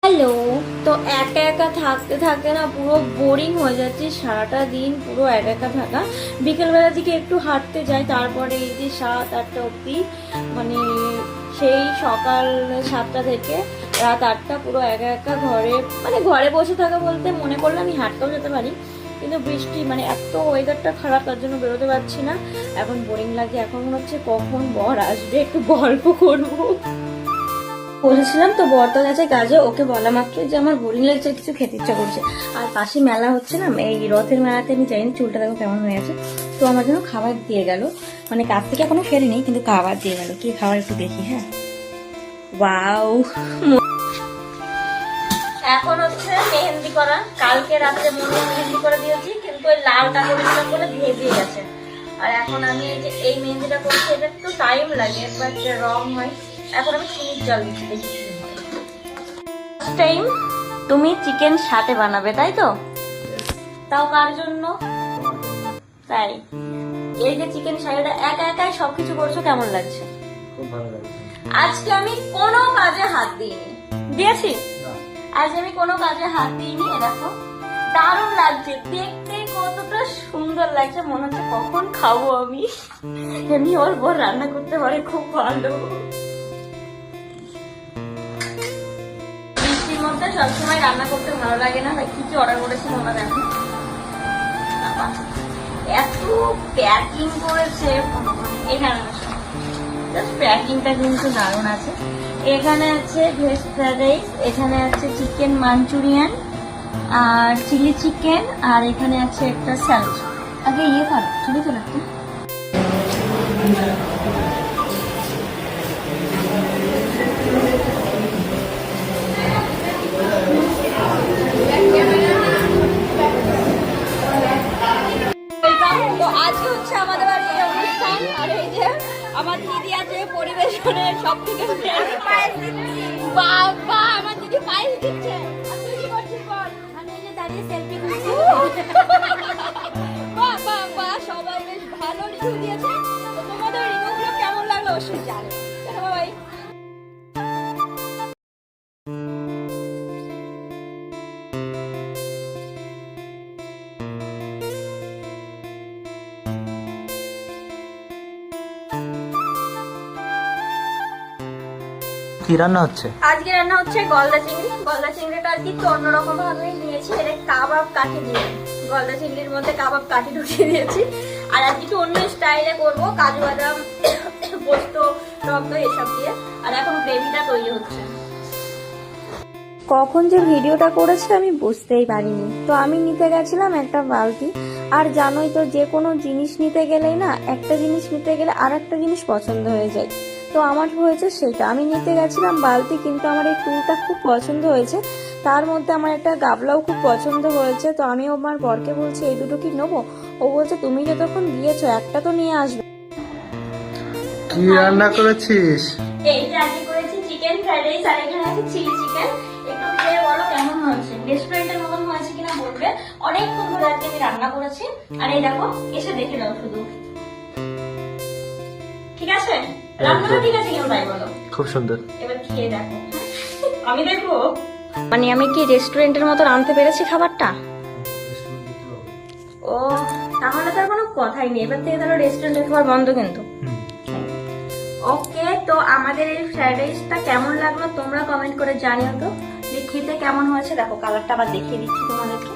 Hello. তো একা একা থাকতে থাকতে না পুরো বোরিং হয়ে যাচ্ছে, সারাটা দিন পুরো একা একা থাকা। বিকেলবেলা দিকে একটু হাঁটতে যাই, তারপরে এই যে 7-8টা অবধি, মানে সেই সকাল 7টা থেকে রাত 8টা পুরো একা একা ঘরে, মানে ঘরে বসে থাকা বলতে মনে করলে আমি হাঁটতেও যেতে পারি, কিন্তু বৃষ্টি মানে এত ওয়েদারটা খারাপ, তার জন্য বেরোতে পারছি না। এখন বোরিং লাগে, এখন মনে হচ্ছে কখন বর আসবে একটু গল্প করবো। বসেছিলাম তো বর তো গেছে কাজে, ওকে বলা মাত্র যে আমার বোরিং লাগছে, কিছু খেতে ইচ্ছা করছে। আর পাশে মেলা হচ্ছে না, এই রথের মেলাতে আমি যাইনি, চুলটা দেখো কেমন হয়ে আছে। তো আমার জন্য খাবার দিয়ে গেল, মানে কাজ থেকে এখনো ফেরেনি কিন্তু খাবার দিয়ে গেল। কি খাবার একটু দেখি। হ্যাঁ, ওয়াও। এখন হচ্ছে মেহেন্দি করা, কালকে রাত্রে মেহেন্দি করে দিয়েছি, কিন্তু ওই লাল কাগজটা করে ভেজে গেছে। আর এখন আমি এই যে এই মেহেন্দিটা করছি, এটা একটু টাইম লাগে, একবার যে রং হয়। এখন আমি চিনির জল দিচ্ছি, দেখি ফার্স্ট টাইম তুমি চিকেন সাথে বানাবে, তাই তো? তাও কার জন্য? তাই এই যে চিকেন সাথেটা একা একাই সবকিছু করছো, কেমন লাগছে? খুব ভালো লাগছে। আজকে আমি কোনো কাজে হাত দিইনি, দিয়েছি? আজ আমি কোনো কাজে হাত দিইনি। দেখো দারুণ লাগছে দেখতে, কতটা সুন্দর লাগছে, মনে হচ্ছে কখন খাবো আমি। এমনি ওর বর রান্না করতে পারে খুব ভালো। বৃষ্টির মধ্যে সবসময় রান্না করতে ভালো লাগে না, তাই কি কি অর্ডার করেছি তোমরা দেখো। এত প্যাকিং করেছে, এখানে প্যাকিংটা কিন্তু দারুণ আছে। এখানে আছে ভেজ ফ্রাইড রাইস, এখানে আছে চিকেন মাঞ্চুরিয়ান আর চিলি চিকেন, আর এখানে আছে একটা স্যালাড। আগে ইয়ে করো, ছবি তো রাখতে। তো আজকে হচ্ছে আমাদের বাড়ির অনুষ্ঠান, আর এই যে আমার দিদি আছে পরিবেশনের সব থেকে। বাবা, আমার দিদি পায়েস দিচ্ছে। আর তুই কি করছিস বল? আমি এই যে দাঁড়িয়ে সেলফি তুলছি। বাহ বাহ বাহ, সবাই বেশ ভালো রিভিউ দিয়েছে। তো তোমাদের রিভিউগুলো কেমন লাগলো অবশ্যই জানো। চলো বাই। কি রান্না হচ্ছে? আজকে রান্না হচ্ছে গলদা চিংড়ি। গলদা চিংড়িটা আর কি একটু অন্যরকম ভাবে নিয়েছি, এটা কাবাব কাঠি দিয়ে, গলদা চিংড়ির মধ্যে কাবাব কাঠি ঢুকিয়ে দিয়েছি। আর আজকে একটু অন্য স্টাইলে করবো, কাজু বাদাম, পোস্ত, টক দই এসব দিয়ে। আর এখন গ্রেভিটা তৈরি হচ্ছে। কখন যে ভিডিওটা করেছে আমি বুঝতেই পারিনি। তো আমি নিতে গেছিলাম একটা বালতি, আর জানোই তো যে কোনো জিনিস নিতে গেলেই না, একটা জিনিস নিতে গেলে আর একটা জিনিস পছন্দ হয়ে যায়। তো আমার হয়েছে সেটা, আমি নিতে গেছিলাম বালতি, কিন্তু আমার এই টুলটা খুব পছন্দ হয়েছে, তার মধ্যে আমার একটা গাবলাও খুব পছন্দ হয়েছে। তো আমি আমার বরকে বলছি এই দুটো কি নেবো, ও বলছে তুমি যতক্ষণ দিয়েছো একটা তো নিয়ে আসবে। কি রান্না করেছিস? এই যে আজকে করেছি চিকেন ফ্রাইড রাইস, আর এখানে আছে চিলি চিকেন। একটু খেয়ে বলো কেমন হয়েছে, রেস্টুরেন্টের মতন হয়েছে কিনা বলবে। অনেকক্ষণ ধরে আজকে আমি রান্না করেছি। আর এই দেখো, এসে দেখে দাও শুধু। ঠিক আছে? রান্নাটা ঠিক আছে কেন তাই বলো? খুব সুন্দর। এবার খেয়ে দেখো। আমি দেখবো মানে আমি কি রেস্টুরেন্টের মতো রাঁধতে পেরেছি খাবারটা? ও, তাহলে তার কোনো কথাই নেই, এবার থেকে তাহলে রেস্টুরেন্টের খাবার বন্ধ কিন্তু। ওকে, তো আমাদের এই ফ্রাইড রাইসটা কেমন লাগলো তোমরা কমেন্ট করে জানিও তো, যে খেতে কেমন হয়েছে। দেখো কালারটা আবার দেখিয়ে দিচ্ছি তোমাদেরকে।